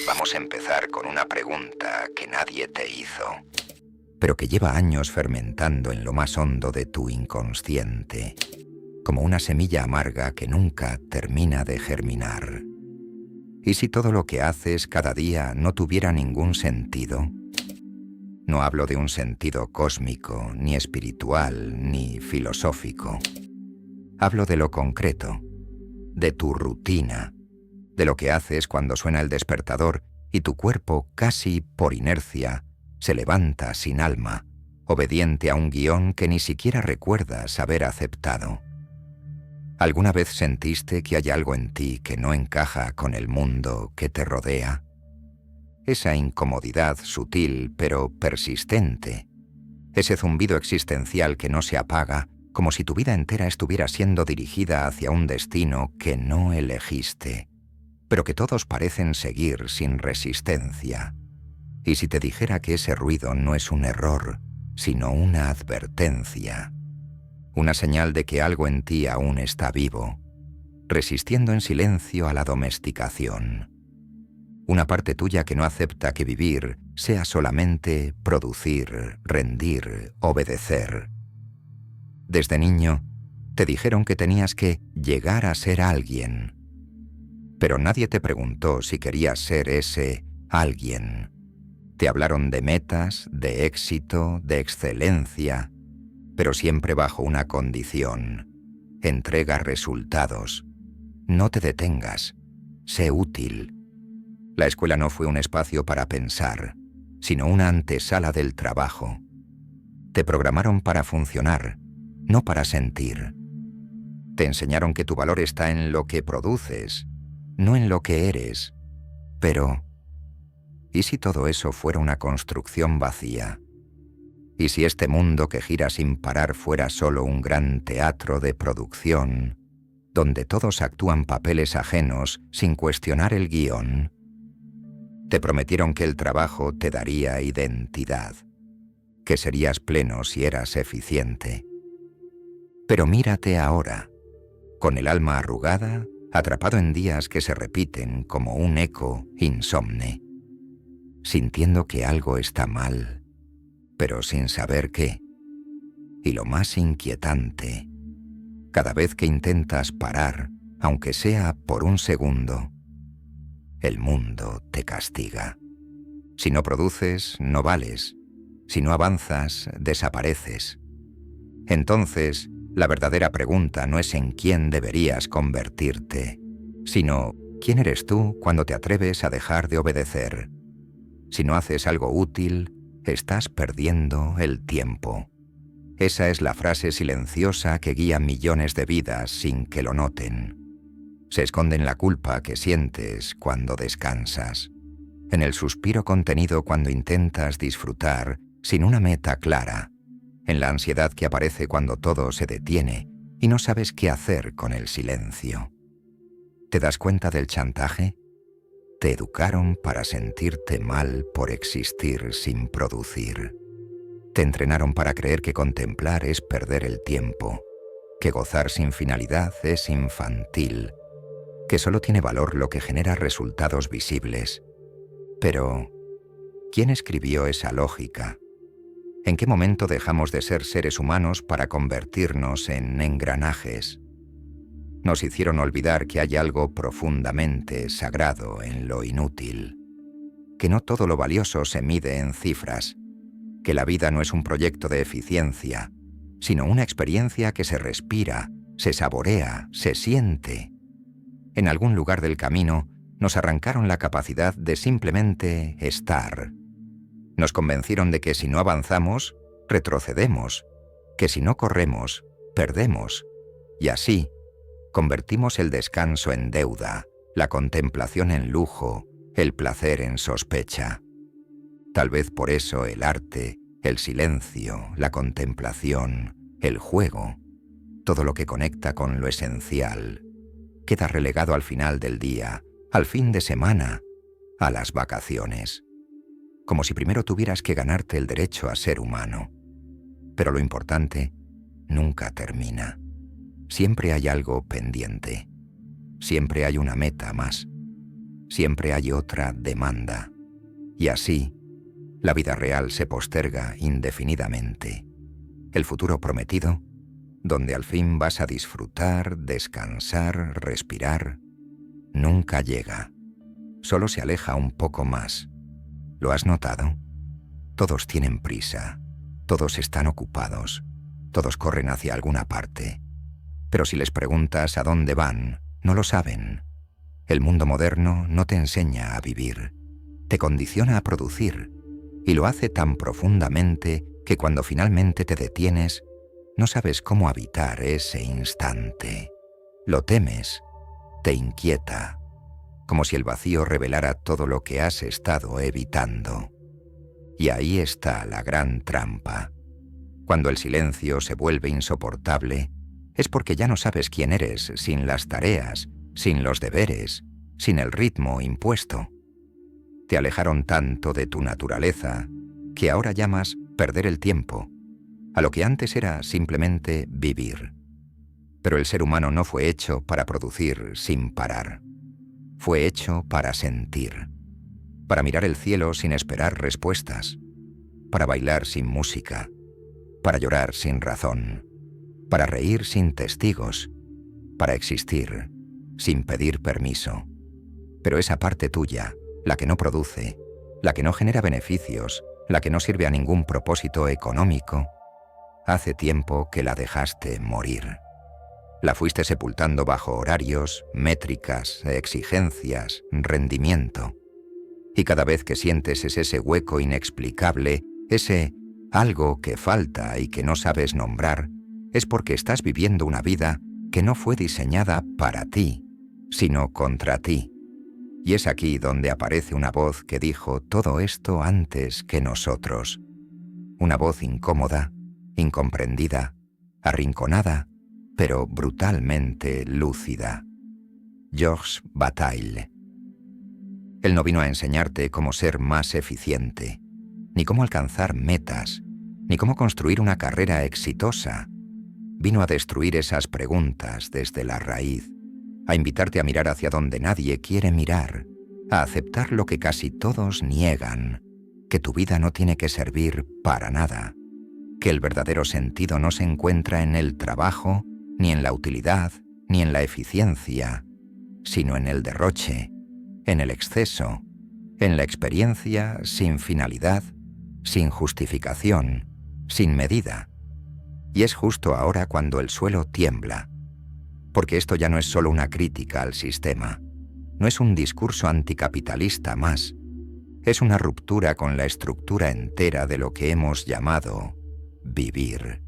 Vamos a empezar con una pregunta que nadie te hizo, pero que lleva años fermentando en lo más hondo de tu inconsciente, como una semilla amarga que nunca termina de germinar. ¿Y si todo lo que haces cada día no tuviera ningún sentido? No hablo de un sentido cósmico, ni espiritual, ni filosófico. Hablo de lo concreto, de tu rutina, de lo que haces cuando suena el despertador y tu cuerpo, casi por inercia, se levanta sin alma, obediente a un guión que ni siquiera recuerdas haber aceptado. ¿Alguna vez sentiste que hay algo en ti que no encaja con el mundo que te rodea? Esa incomodidad sutil pero persistente, ese zumbido existencial que no se apaga, como si tu vida entera estuviera siendo dirigida hacia un destino que no elegiste, pero que todos parecen seguir sin resistencia. Y si te dijera que ese ruido no es un error, sino una advertencia, una señal de que algo en ti aún está vivo, resistiendo en silencio a la domesticación. Una parte tuya que no acepta que vivir sea solamente producir, rendir, obedecer. Desde niño, te dijeron que tenías que llegar a ser alguien, pero nadie te preguntó si querías ser ese alguien. Te hablaron de metas, de éxito, de excelencia, pero siempre bajo una condición: entrega resultados. No te detengas, sé útil. La escuela no fue un espacio para pensar, sino una antesala del trabajo. Te programaron para funcionar, no para sentir. Te enseñaron que tu valor está en lo que produces, no en lo que eres. Pero, ¿y si todo eso fuera una construcción vacía? ¿Y si este mundo que gira sin parar fuera solo un gran teatro de producción, donde todos actúan papeles ajenos sin cuestionar el guión? Te prometieron que el trabajo te daría identidad, que serías pleno si eras eficiente. Pero mírate ahora, con el alma arrugada, atrapado en días que se repiten como un eco insomne, sintiendo que algo está mal, pero sin saber qué. Y lo más inquietante, cada vez que intentas parar, aunque sea por un segundo, el mundo te castiga. Si no produces, no vales. Si no avanzas, desapareces. Entonces, la verdadera pregunta no es en quién deberías convertirte, sino quién eres tú cuando te atreves a dejar de obedecer. Si no haces algo útil, estás perdiendo el tiempo. Esa es la frase silenciosa que guía millones de vidas sin que lo noten. Se esconde en la culpa que sientes cuando descansas, en el suspiro contenido cuando intentas disfrutar sin una meta clara, en la ansiedad que aparece cuando todo se detiene y no sabes qué hacer con el silencio. ¿Te das cuenta del chantaje? Te educaron para sentirte mal por existir sin producir. Te entrenaron para creer que contemplar es perder el tiempo, que gozar sin finalidad es infantil, que solo tiene valor lo que genera resultados visibles. Pero, ¿quién escribió esa lógica? ¿En qué momento dejamos de ser seres humanos para convertirnos en engranajes? Nos hicieron olvidar que hay algo profundamente sagrado en lo inútil, que no todo lo valioso se mide en cifras, que la vida no es un proyecto de eficiencia, sino una experiencia que se respira, se saborea, se siente. En algún lugar del camino nos arrancaron la capacidad de simplemente estar. Nos convencieron de que si no avanzamos, retrocedemos, que si no corremos, perdemos. Y así, convertimos el descanso en deuda, la contemplación en lujo, el placer en sospecha. Tal vez por eso el arte, el silencio, la contemplación, el juego, todo lo que conecta con lo esencial, queda relegado al final del día, al fin de semana, a las vacaciones. Como si primero tuvieras que ganarte el derecho a ser humano. Pero lo importante nunca termina. Siempre hay algo pendiente. Siempre hay una meta más. siempre hay otra demanda. Y así, la vida real se posterga indefinidamente. El futuro prometido, donde al fin vas a disfrutar, descansar, respirar, nunca llega. Solo se aleja un poco más. ¿Lo has notado? Todos tienen prisa, todos están ocupados, todos corren hacia alguna parte. Pero si les preguntas a dónde van, no lo saben. El mundo moderno no te enseña a vivir, te condiciona a producir, y lo hace tan profundamente que cuando finalmente te detienes, no sabes cómo habitar ese instante. Lo temes, te inquieta, como si el vacío revelara todo lo que has estado evitando. Y ahí está la gran trampa. Cuando el silencio se vuelve insoportable, es porque ya no sabes quién eres sin las tareas, sin los deberes, sin el ritmo impuesto. Te alejaron tanto de tu naturaleza que ahora llamas perder el tiempo, a lo que antes era simplemente vivir. Pero el ser humano no fue hecho para producir sin parar. Fue hecho para sentir, para mirar el cielo sin esperar respuestas, para bailar sin música, para llorar sin razón, para reír sin testigos, para existir sin pedir permiso. Pero esa parte tuya, la que no produce, la que no genera beneficios, la que no sirve a ningún propósito económico, hace tiempo que la dejaste morir. La fuiste sepultando bajo horarios, métricas, exigencias, rendimiento. Y cada vez que sientes ese hueco inexplicable, ese algo que falta y que no sabes nombrar, es porque estás viviendo una vida que no fue diseñada para ti, sino contra ti. Y es aquí donde aparece una voz que dijo todo esto antes que nosotros. Una voz incómoda, incomprendida, arrinconada, pero brutalmente lúcida. Georges Bataille. Él no vino a enseñarte cómo ser más eficiente, ni cómo alcanzar metas, ni cómo construir una carrera exitosa. Vino a destruir esas preguntas desde la raíz, a invitarte a mirar hacia donde nadie quiere mirar, a aceptar lo que casi todos niegan, que tu vida no tiene que servir para nada, que el verdadero sentido no se encuentra en el trabajo, ni en la utilidad, ni en la eficiencia, sino en el derroche, en el exceso, en la experiencia sin finalidad, sin justificación, sin medida. Y es justo ahora cuando el suelo tiembla, porque esto ya no es solo una crítica al sistema, no es un discurso anticapitalista más, es una ruptura con la estructura entera de lo que hemos llamado vivir.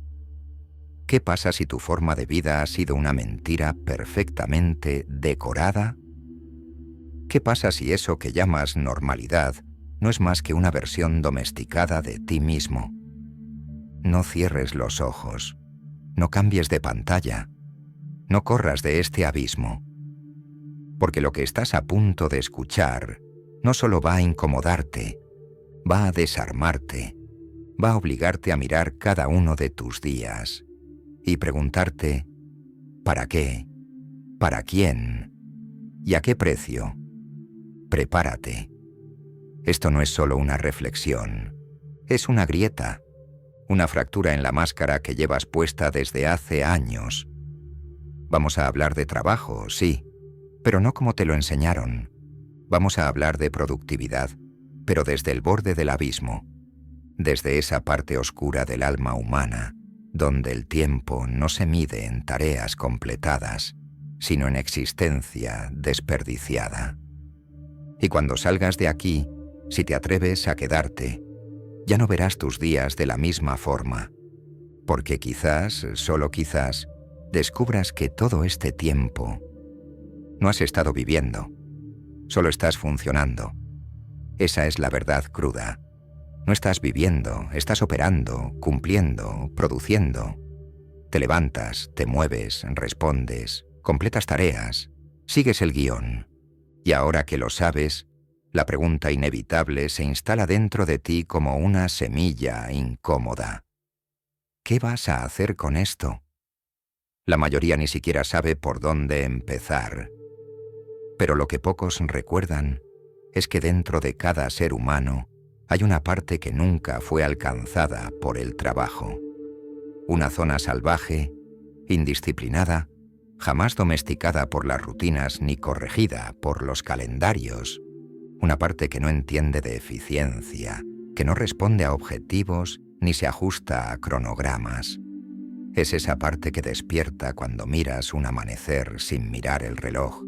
¿Qué pasa si tu forma de vida ha sido una mentira perfectamente decorada? ¿Qué pasa si eso que llamas normalidad no es más que una versión domesticada de ti mismo? No cierres los ojos, no cambies de pantalla, no corras de este abismo, porque lo que estás a punto de escuchar no solo va a incomodarte, va a desarmarte, va a obligarte a mirar cada uno de tus días y preguntarte ¿para qué? ¿Para quién? ¿Y a qué precio? Prepárate. Esto no es solo una reflexión, es una grieta, una fractura en la máscara que llevas puesta desde hace años. Vamos a hablar de trabajo, sí, pero no como te lo enseñaron. Vamos a hablar de productividad, pero desde el borde del abismo, desde esa parte oscura del alma humana, donde el tiempo no se mide en tareas completadas, sino en existencia desperdiciada. Y cuando salgas de aquí, si te atreves a quedarte, ya no verás tus días de la misma forma, porque quizás, solo quizás, descubras que todo este tiempo no has estado viviendo, solo estás funcionando. Esa es la verdad cruda. No estás viviendo, estás operando, cumpliendo, produciendo. Te levantas, te mueves, respondes, completas tareas, sigues el guión. Y ahora que lo sabes, la pregunta inevitable se instala dentro de ti como una semilla incómoda. ¿Qué vas a hacer con esto? La mayoría ni siquiera sabe por dónde empezar. Pero lo que pocos recuerdan es que dentro de cada ser humano hay una parte que nunca fue alcanzada por el trabajo. Una zona salvaje, indisciplinada, jamás domesticada por las rutinas ni corregida por los calendarios. Una parte que no entiende de eficiencia, que no responde a objetivos ni se ajusta a cronogramas. Es esa parte que despierta cuando miras un amanecer sin mirar el reloj,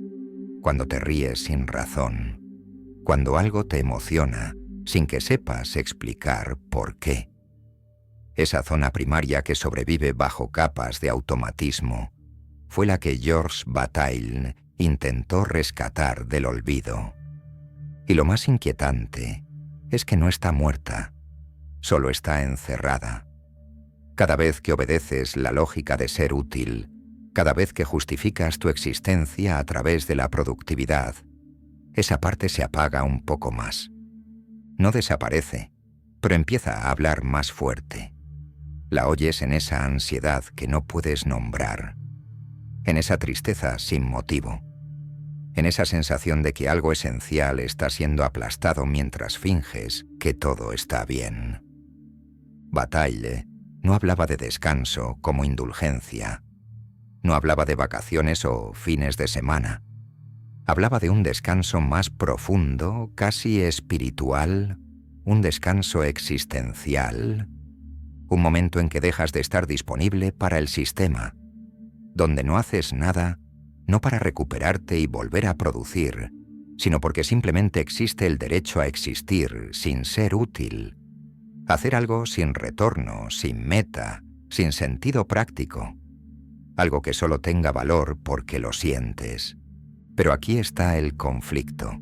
cuando te ríes sin razón, cuando algo te emociona sin que sepas explicar por qué. Esa zona primaria que sobrevive bajo capas de automatismo fue la que Georges Bataille intentó rescatar del olvido. Y lo más inquietante es que no está muerta, solo está encerrada. Cada vez que obedeces la lógica de ser útil, cada vez que justificas tu existencia a través de la productividad, esa parte se apaga un poco más. No desaparece, pero empieza a hablar más fuerte. La oyes en esa ansiedad que no puedes nombrar, en esa tristeza sin motivo, en esa sensación de que algo esencial está siendo aplastado mientras finges que todo está bien. Bataille no hablaba de descanso como indulgencia, no hablaba de vacaciones o fines de semana. Hablaba de un descanso más profundo, casi espiritual, un descanso existencial, un momento en que dejas de estar disponible para el sistema, donde no haces nada, no para recuperarte y volver a producir, sino porque simplemente existe el derecho a existir sin ser útil. Hacer algo sin retorno, sin meta, sin sentido práctico. Algo que solo tenga valor porque lo sientes. Pero aquí está el conflicto.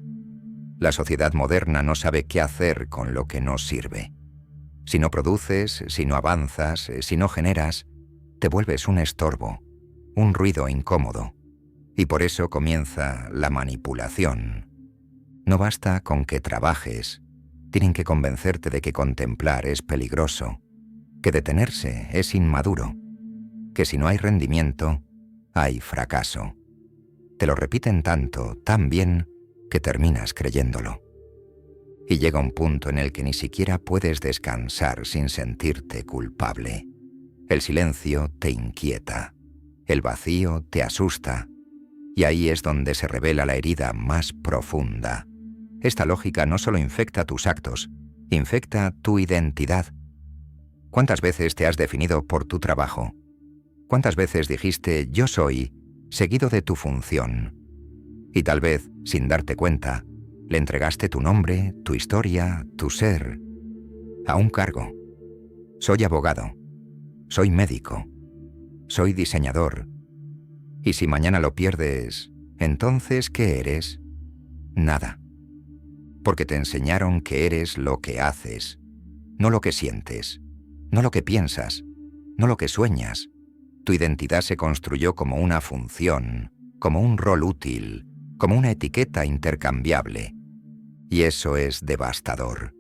La sociedad moderna no sabe qué hacer con lo que no sirve. Si no produces, si no avanzas, si no generas, te vuelves un estorbo, un ruido incómodo. Y por eso comienza la manipulación. No basta con que trabajes. Tienen que convencerte de que contemplar es peligroso, que detenerse es inmaduro, que si no hay rendimiento, hay fracaso. Te lo repiten tanto, tan bien, que terminas creyéndolo. Y llega un punto en el que ni siquiera puedes descansar sin sentirte culpable. El silencio te inquieta, el vacío te asusta, y ahí es donde se revela la herida más profunda. Esta lógica no solo infecta tus actos, infecta tu identidad. ¿Cuántas veces te has definido por tu trabajo? ¿Cuántas veces dijiste yo soy, seguido de tu función? Y tal vez, sin darte cuenta, le entregaste tu nombre, tu historia, tu ser, a un cargo. Soy abogado, soy médico, soy diseñador. Y si mañana lo pierdes, ¿entonces qué eres? Nada. Porque te enseñaron que eres lo que haces, no lo que sientes, no lo que piensas, no lo que sueñas. Tu identidad se construyó como una función, como un rol útil, como una etiqueta intercambiable. Y eso es devastador,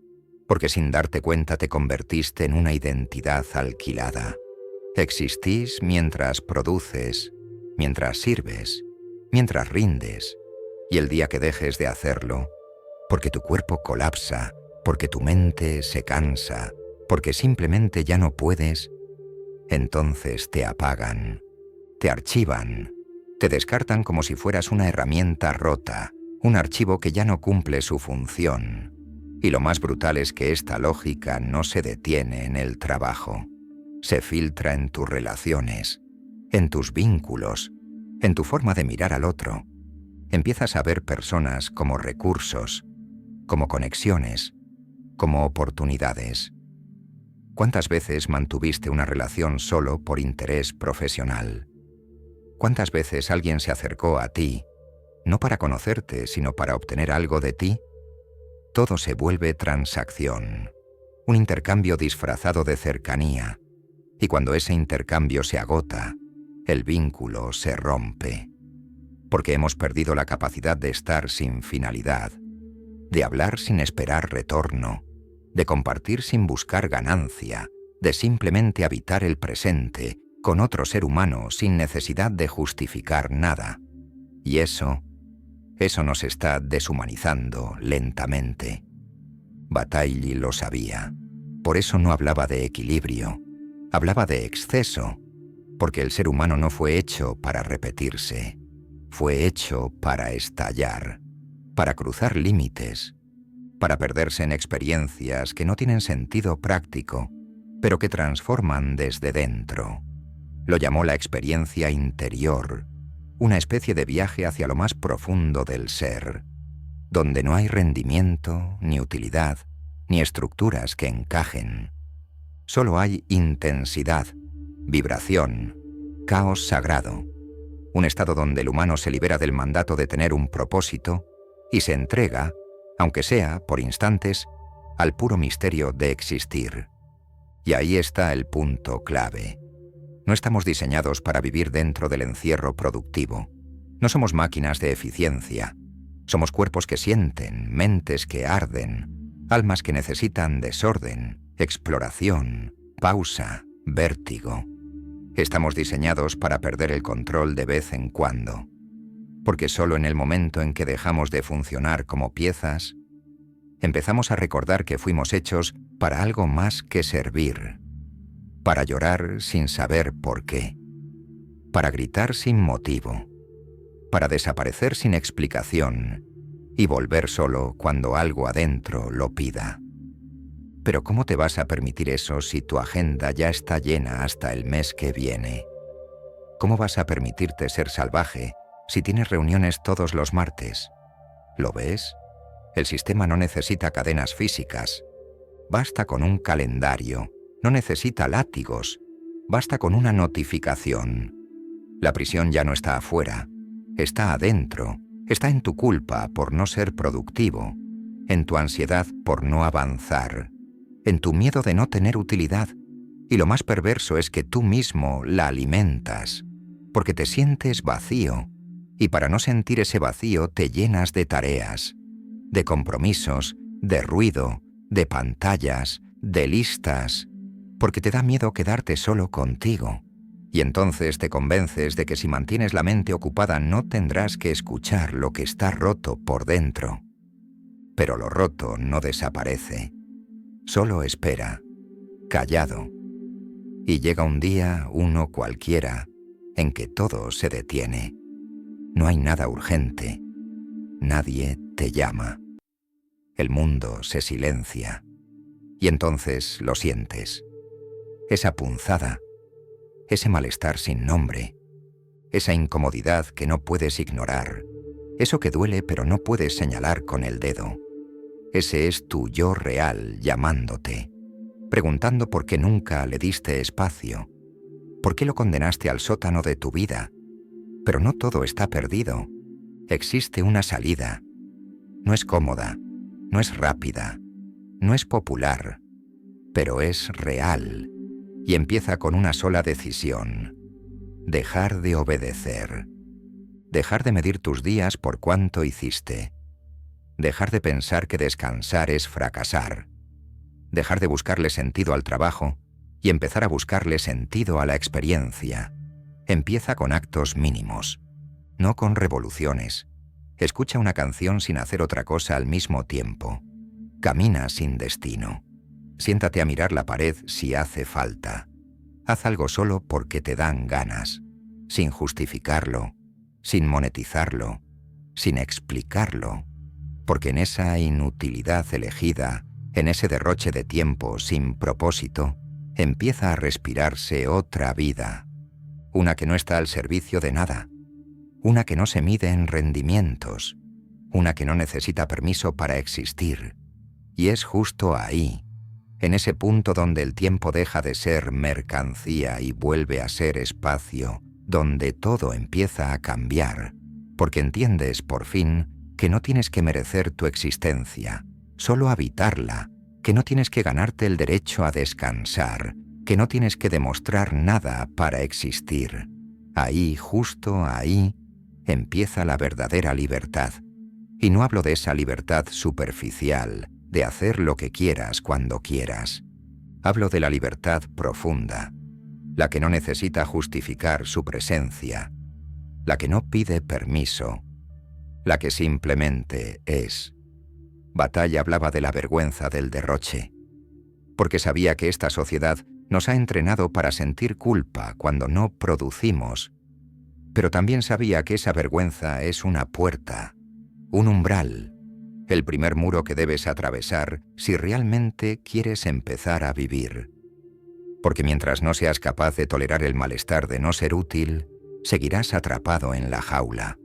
porque sin darte cuenta te convertiste en una identidad alquilada. Existís mientras produces, mientras sirves, mientras rindes, y el día que dejes de hacerlo, porque tu cuerpo colapsa, porque tu mente se cansa, porque simplemente ya no puedes, entonces te apagan, te archivan, te descartan como si fueras una herramienta rota, un archivo que ya no cumple su función. Y lo más brutal es que esta lógica no se detiene en el trabajo, se filtra en tus relaciones, en tus vínculos, en tu forma de mirar al otro. Empiezas a ver personas como recursos, como conexiones, como oportunidades. ¿Cuántas veces mantuviste una relación solo por interés profesional? ¿Cuántas veces alguien se acercó a ti, no para conocerte, sino para obtener algo de ti? Todo se vuelve transacción, un intercambio disfrazado de cercanía, y cuando ese intercambio se agota, el vínculo se rompe, porque hemos perdido la capacidad de estar sin finalidad, de hablar sin esperar retorno, de compartir sin buscar ganancia, de simplemente habitar el presente con otro ser humano sin necesidad de justificar nada. Y eso Eso nos está deshumanizando lentamente. Bataille lo sabía. Por eso no hablaba de equilibrio, hablaba de exceso, porque el ser humano no fue hecho para repetirse, fue hecho para estallar, para cruzar límites, para perderse en experiencias que no tienen sentido práctico, pero que transforman desde dentro. Lo llamó la experiencia interior, una especie de viaje hacia lo más profundo del ser, donde no hay rendimiento, ni utilidad, ni estructuras que encajen. Solo hay intensidad, vibración, caos sagrado, un estado donde el humano se libera del mandato de tener un propósito y se entrega, aunque sea por instantes, al puro misterio de existir. Y ahí está el punto clave. No estamos diseñados para vivir dentro del encierro productivo. No somos máquinas de eficiencia. Somos cuerpos que sienten, mentes que arden, almas que necesitan desorden, exploración, pausa, vértigo. Estamos diseñados para perder el control de vez en cuando, porque solo en el momento en que dejamos de funcionar como piezas, empezamos a recordar que fuimos hechos para algo más que servir, para llorar sin saber por qué, para gritar sin motivo, para desaparecer sin explicación y volver solo cuando algo adentro lo pida. Pero ¿cómo te vas a permitir eso si tu agenda ya está llena hasta el mes que viene? ¿Cómo vas a permitirte ser salvaje si tienes reuniones todos los martes? ¿Lo ves? El sistema no necesita cadenas físicas. Basta con un calendario. No necesita látigos. Basta con una notificación. La prisión ya no está afuera. Está adentro. Está en tu culpa por no ser productivo, en tu ansiedad por no avanzar, en tu miedo de no tener utilidad. Y lo más perverso es que tú mismo la alimentas, porque te sientes vacío, y para no sentir ese vacío te llenas de tareas, de compromisos, de ruido, de pantallas, de listas, porque te da miedo quedarte solo contigo. Y entonces te convences de que si mantienes la mente ocupada no tendrás que escuchar lo que está roto por dentro. Pero lo roto no desaparece. Solo espera, callado. Y llega un día, uno cualquiera, en que todo se detiene. No hay nada urgente. Nadie te llama. El mundo se silencia. Y entonces lo sientes. Esa punzada, ese malestar sin nombre, esa incomodidad que no puedes ignorar, eso que duele pero no puedes señalar con el dedo. Ese es tu yo real llamándote, preguntando por qué nunca le diste espacio, por qué lo condenaste al sótano de tu vida. Pero no todo está perdido. Existe una salida. No es cómoda, no es rápida, no es popular, pero es real. Y empieza con una sola decisión: dejar de obedecer, dejar de medir tus días por cuánto hiciste, dejar de pensar que descansar es fracasar, dejar de buscarle sentido al trabajo y empezar a buscarle sentido a la experiencia. Empieza con actos mínimos, no con revoluciones. Escucha una canción sin hacer otra cosa al mismo tiempo. Camina sin destino. Siéntate a mirar la pared si hace falta. Haz algo solo porque te dan ganas, sin justificarlo, sin monetizarlo, sin explicarlo, porque en esa inutilidad elegida, en ese derroche de tiempo sin propósito, empieza a respirarse otra vida, una que no está al servicio de nada, una que no se mide en rendimientos, una que no necesita permiso para existir. Y es justo ahí, en ese punto donde el tiempo deja de ser mercancía y vuelve a ser espacio, donde todo empieza a cambiar, porque entiendes por fin que no tienes que merecer tu existencia, solo habitarla, que no tienes que ganarte el derecho a descansar, que no tienes que demostrar nada para existir. Ahí, justo ahí, empieza la verdadera libertad. Y no hablo de esa libertad superficial, de hacer lo que quieras cuando quieras. Hablo de la libertad profunda, la que no necesita justificar su presencia, la que no pide permiso, la que simplemente es. Bataille hablaba de la vergüenza del derroche, porque sabía que esta sociedad nos ha entrenado para sentir culpa cuando no producimos, pero también sabía que esa vergüenza es una puerta, un umbral, el primer muro que debes atravesar si realmente quieres empezar a vivir. Porque mientras no seas capaz de tolerar el malestar de no ser útil, seguirás atrapado en la jaula.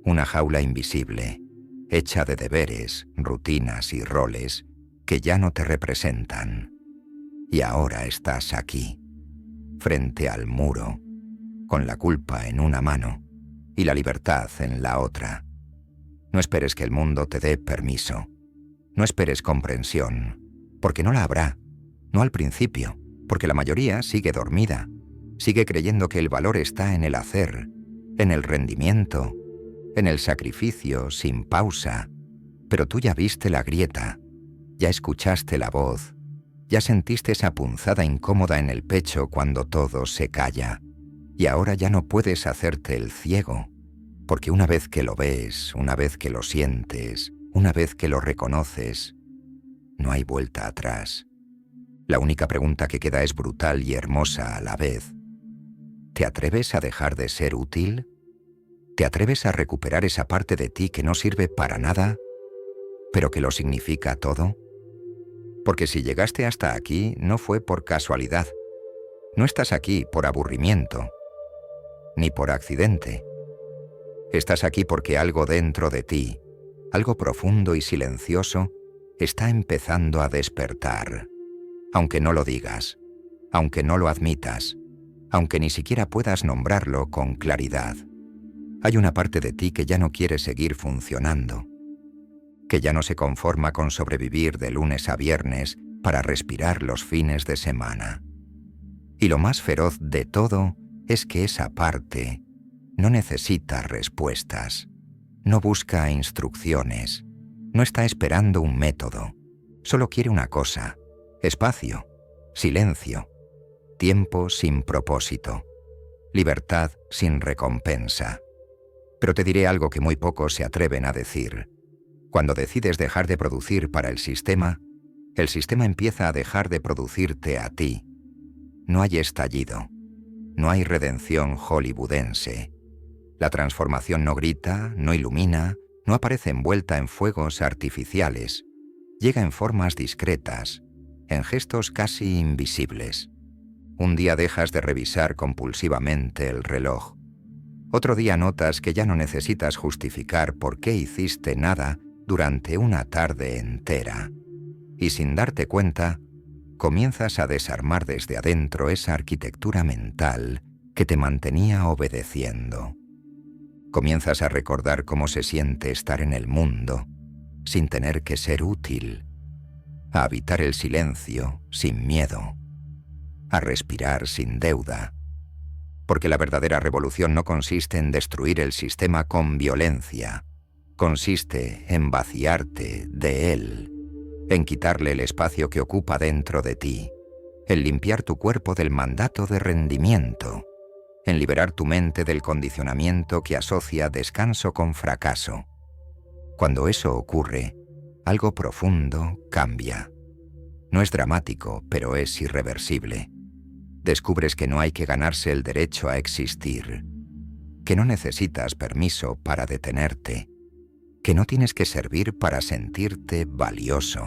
Una jaula invisible, hecha de deberes, rutinas y roles que ya no te representan. Y ahora estás aquí, frente al muro, con la culpa en una mano y la libertad en la otra. No esperes que el mundo te dé permiso. No esperes comprensión, porque no la habrá. No al principio, porque la mayoría sigue dormida. Sigue creyendo que el valor está en el hacer, en el rendimiento, en el sacrificio sin pausa. Pero tú ya viste la grieta, ya escuchaste la voz, ya sentiste esa punzada incómoda en el pecho cuando todo se calla. Y ahora ya no puedes hacerte el ciego, porque una vez que lo ves, una vez que lo sientes, una vez que lo reconoces, no hay vuelta atrás. La única pregunta que queda es brutal y hermosa a la vez. ¿Te atreves a dejar de ser útil? ¿Te atreves a recuperar esa parte de ti que no sirve para nada, pero que lo significa todo? Porque si llegaste hasta aquí no fue por casualidad. No estás aquí por aburrimiento, ni por accidente. Estás aquí porque algo dentro de ti, algo profundo y silencioso, está empezando a despertar. Aunque no lo digas, aunque no lo admitas, aunque ni siquiera puedas nombrarlo con claridad. Hay una parte de ti que ya no quiere seguir funcionando, que ya no se conforma con sobrevivir de lunes a viernes para respirar los fines de semana. Y lo más feroz de todo es que esa parte no necesita respuestas, no busca instrucciones, no está esperando un método, solo quiere una cosa: espacio, silencio, tiempo sin propósito, libertad sin recompensa. Pero te diré algo que muy pocos se atreven a decir. Cuando decides dejar de producir para el sistema empieza a dejar de producirte a ti. No hay estallido, no hay redención hollywoodense. La transformación no grita, no ilumina, no aparece envuelta en fuegos artificiales. Llega en formas discretas, en gestos casi invisibles. Un día dejas de revisar compulsivamente el reloj. Otro día notas que ya no necesitas justificar por qué hiciste nada durante una tarde entera. Y sin darte cuenta, comienzas a desarmar desde adentro esa arquitectura mental que te mantenía obedeciendo. Comienzas a recordar cómo se siente estar en el mundo sin tener que ser útil, a habitar el silencio sin miedo, a respirar sin deuda. Porque la verdadera revolución no consiste en destruir el sistema con violencia, consiste en vaciarte de él, en quitarle el espacio que ocupa dentro de ti, en limpiar tu cuerpo del mandato de rendimiento, en liberar tu mente del condicionamiento que asocia descanso con fracaso. Cuando eso ocurre, algo profundo cambia. No es dramático, pero es irreversible. Descubres que no hay que ganarse el derecho a existir, que no necesitas permiso para detenerte, que no tienes que servir para sentirte valioso.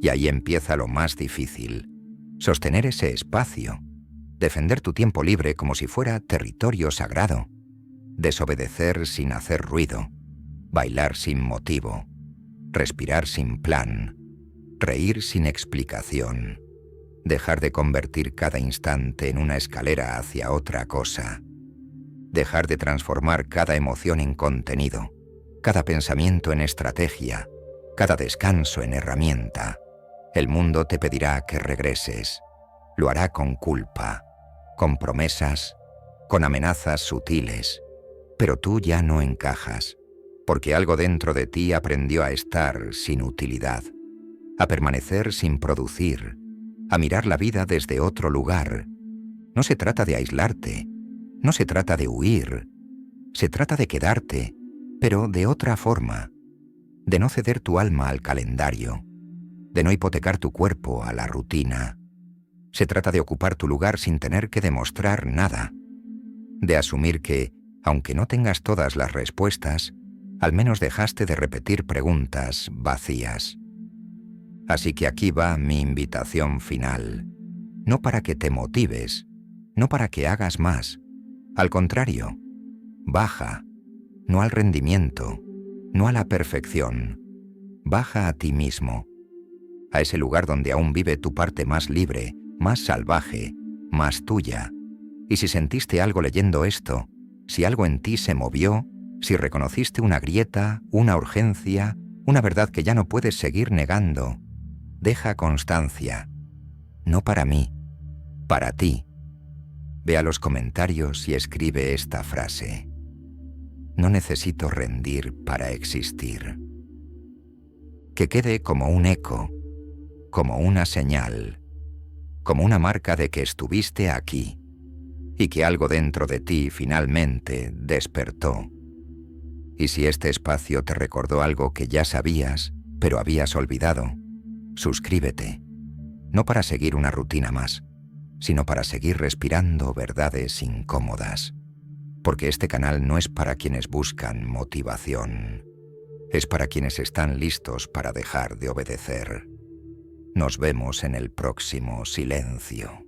Y ahí empieza lo más difícil: sostener ese espacio, defender tu tiempo libre como si fuera territorio sagrado, desobedecer sin hacer ruido, bailar sin motivo, respirar sin plan, reír sin explicación, dejar de convertir cada instante en una escalera hacia otra cosa, dejar de transformar cada emoción en contenido, cada pensamiento en estrategia, cada descanso en herramienta. El mundo te pedirá que regreses. Lo hará con culpa, con promesas, con amenazas sutiles. Pero tú ya no encajas, porque algo dentro de ti aprendió a estar sin utilidad, a permanecer sin producir, a mirar la vida desde otro lugar. No se trata de aislarte, no se trata de huir, se trata de quedarte, de estar, de sentir, de pero de otra forma, de no ceder tu alma al calendario, de no hipotecar tu cuerpo a la rutina. Se trata de ocupar tu lugar sin tener que demostrar nada, de asumir que, aunque no tengas todas las respuestas, al menos dejaste de repetir preguntas vacías. Así que aquí va mi invitación final, no para que te motives, no para que hagas más, al contrario, baja, no al rendimiento, no a la perfección, baja a ti mismo, a ese lugar donde aún vive tu parte más libre, más salvaje, más tuya. Y si sentiste algo leyendo esto, si algo en ti se movió, si reconociste una grieta, una urgencia, una verdad que ya no puedes seguir negando, deja constancia. No para mí, para ti. Ve a los comentarios y escribe esta frase. No necesito rendir para existir. Que quede como un eco, como una señal, como una marca de que estuviste aquí y que algo dentro de ti finalmente despertó. Y si este espacio te recordó algo que ya sabías, pero habías olvidado, suscríbete, no para seguir una rutina más, sino para seguir respirando verdades incómodas. Porque este canal no es para quienes buscan motivación, es para quienes están listos para dejar de obedecer. Nos vemos en el próximo silencio.